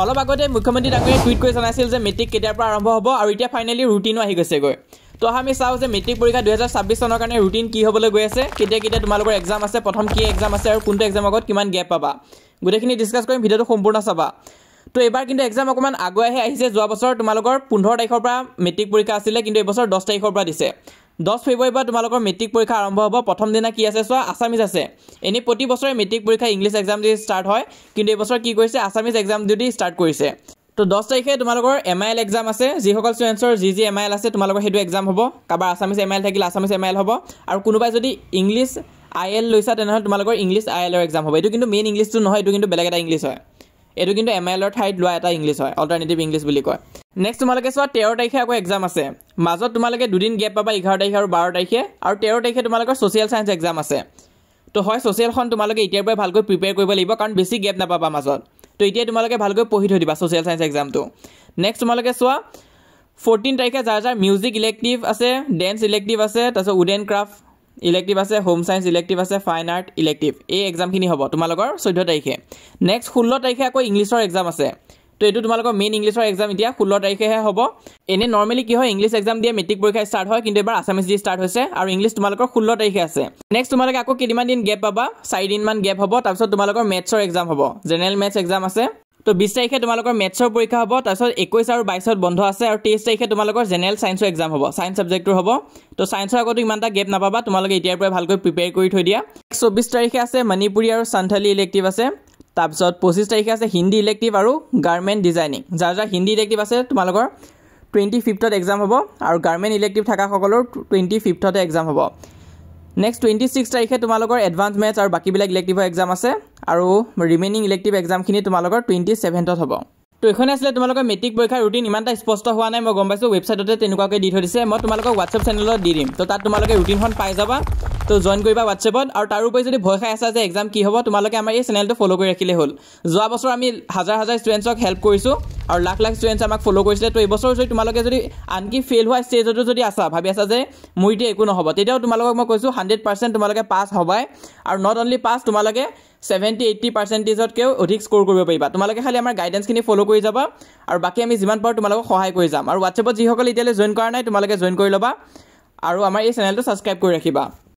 অলপ আগতে মুখ্যমন্ত্ৰী ডাঙৰীয়াই টুইট কৰি জনাইছিল যে মেট্ৰিক কেতিয়াৰ পৰা আৰম্ভ হ'ব আৰু এতিয়া ফাইনেলি ৰুটিনো আহি গৈছেগৈ তো আমি চাওঁ যে মেট্ৰিক পৰীক্ষা 2026 চনৰ কাৰণে ৰুটিন কি হ'বলৈ গৈ আছে কেতিয়া তোমালোকৰ এক্সাম আছে প্ৰথম কি এক্সাম আছে আৰু কোনটো এক্সাম আগত কিমান গ্যাপ পাবা গোটেইখিনি ডিসকাস কৰিম ভিডিওটো সম্পূৰ্ণ চাবা তো এবাৰ কিন্তু এক্সাম অকমান আগুৱাইহে আহিছে যোৱা বছৰ তোমালোকৰ 15 তাৰিখৰ পৰা মেট্ৰিক পৰীক্ষা আছিল কিন্তু এই বছৰ 10 তাৰিখৰ পৰা দিছে 10 ফেব্ৰুৱাৰীৰ পৰা তোমালোকৰ মেট্ৰিক পৰীক্ষা আৰম্ভ হ'ব প্ৰথম দিনা কি আছে চোৱা আসামিজ আছে এনে প্ৰতি বছৰে মেট্ৰিক পৰীক্ষা ইংলিশ এক্সাম দি ষ্টাৰ্ট হয় কিন্তু এই বছৰ কি কৰিছে আসামিজ এক্সাম দি ষ্টাৰ্ট কৰিছে তো 10 তাৰিখে তোমালোকৰ এমআইএল এক্সাম আছে যিসকল ষ্টুডেন্টছৰ জি এমআইএল আছে তোমালোকৰ হেতু এক্সাম হ'ব কাবাৰ আসামিজ এমআইএল থাকিলে আসামিজ এমআইএল হ'ব আৰু কোনোবাই যদি ইংলিশ আইএল লৈছা তেনেহলে তোমালোকৰ ইংলিশ আইএলৰ এক্সাম হ'ব এটো কিন্তু মেইন ইংলিশটো নহয় এটো কিন্তু বেলেগ এটা ইংলিশ হয় এটো কিন্তু এমআইএলৰ ঠাইত লোৱা এটা ইংলিশ হয় অল্টাৰনেটিভ ইংলিশ বুলি কয় নেক্সট তোমালোকে চোৱা 13 তাৰিখে আকৌ এক্সাম আছে মাজত তোমালোকে দুদিন গ্যাপ পাবা 11 তাৰিখ আৰু 12 তাৰিখে আৰু 13 তাৰিখে তোমালোকৰ সোশিয়াল সায়েন্স এক্সাম আছে তো হয় সোশিয়ালখন তোমালোকে এতিয়াৰ পৰা ভালকৈ প্ৰিপেয়াৰ কৰিব লাগিব কাৰণ বেছি গ্যাপ নাপাবা মাজত তো এতিয়া তোমালোকে ভালকৈ পঢ়ি থৈ দিবা সোশিয়াল সায়েন্স এক্সামটো নেক্সট তোমালোকে চোৱা 14 তাৰিখে যাৰ মিউজিক ইলেক্টিভ আছে ডেন্স ইলেক্টিভ আছে তাৰপিছত উড এণ্ড ক্ৰাফ্ট ইলেক্টিভ আছে হোম সায়েন্স ইলেক্টিভ আছে ফাইন আৰ্ট ইলেক্টিভ এই এক্সামখিনি হ'ব তোমালোকৰ 14 তাৰিখে নেক্সট 16 তাৰিখে আকৌ ইংলিশৰ এক্সাম আছে তো এটো তোমালোকৰ মেইন ইংলিশৰ এক্সাম এতিয়া 16 তাৰিখেহে হ'ব এনে নৰমালি কি হয় ইংলিশ এক্সাম দিয়ে মেট্ৰিক পৰীক্ষা ষ্টাৰ্ট হয় কিন্তু এবাৰ আসামিজ দি ষ্টাৰ্ট হৈছে আৰু ইংলিশ তোমালোকৰ 16 তাৰিখে আছে নেক্সট তোমালোকে আকৌ কিমান দিন গ্যাপ পাবা 4 দিন মান গ্যাপ হ'ব তাৰপিছত তোমালোকৰ মেথছৰ এক্সাম হ'ব জেনাৰেল মেথছ এক্সাম আছে তো 20 তাৰিখে তোমালোকৰ মেথছৰ পৰীক্ষা হ'ব তাৰপিছত 21 আৰু 22 ত বন্ধ আছে আৰু 23 তাৰিখে তোমালোকৰ জেনাৰেল সায়েন্সৰ এক্সাম হ'ব সায়েন্স সাবজেক্টৰ হ'ব তো সায়েন্সৰ আগতো ইমানটা গ্যাপ নাপাবা তোমালোকে এতিয়াৰ পৰা ভালকৈ প্ৰিপেয়াৰ কৰি থৈ দিয়া 24 তাৰিখে আছে মণিপুৰী আৰু সান্থালী ইলেক্টিভ আছে তাৰপিছত 25 তাৰিখে আছে হিন্দী ইলেক্টিভ আৰু গাৰ্মেণ্ট ডিজাইনিং যাৰ হিন্দী ইলেক্টিভ আছে তোমালোকৰ 25ত এক্সাম হ'ব আৰু গাৰ্মেণ্ট ইলেক্টিভ থকা সকলৰ 25ত এক্সাম হ'ব নেক্সট 26 তাৰিখে তোমালোকৰ এডভান্স মেথছ আৰু বাকিবিলাক ইলেক্টিভৰ এক্সাম আছে আৰু ৰিমেইনিং ইলেক্টিভ এক্সামখিনি তোমালোকৰ 27ত হ'ব তো এখনে আসলে তোমালোকৰ মেট্ৰিক পৰীক্ষাৰ ৰুটিন ইমানটা স্পষ্ট হোৱা নাই মই গম পাইছো ৱেবছাইটতে তেনেকুৱাকৈ দি থৈ দিছে মই তোমালোকক WhatsApp চেনেলত দি দিম তো তাত তোমালোকে ৰুটিনখন পাই যাবা তো জয়েন কৰিবা WhatsAppত আৰু তাৰ উপৰি যদি ভয় খাই আছা যে এক্সাম কি হ'ব তোমালোকে আমাৰ এই চেনেলটো ফলো কৰি ৰাখিলে হ'ল যোৱা বছৰ আমি হাজাৰ ষ্টুডেন্টছক হেল্প কৰিছো আৰু লাখ ষ্টুডেন্টছ আমাক ফলো কৰিছিলে তো এই বছৰ যদি তোমালোকে যদি আনকি ফেল হোৱা ষ্টেজতো যদি আছা ভাবি আছা যে মুইতে একো নহব তেতিয়াও তোমালোকক মই কৈছো 100% তোমালোকে পাস হবাই আৰু নট অনলি পাস তোমালোকে 70-80%কেও অধিক স্কোৰ কৰিব পাৰিবা তোমালোকে খালি আমাৰ গাইডেন্সখিনি ফলো কৰি যাবা আৰু বাকি আমি যিমান পাৰো তোমালোকক সহায় কৰি যাম আৰু WhatsAppত যিসকল এতিয়ালৈ জয়েন কৰা নাই তোমালোকে জয়েন কৰি লবা আৰু আমাৰ এই চেনেলটো সাবস্ক্ৰাইব কৰি ৰাখিবা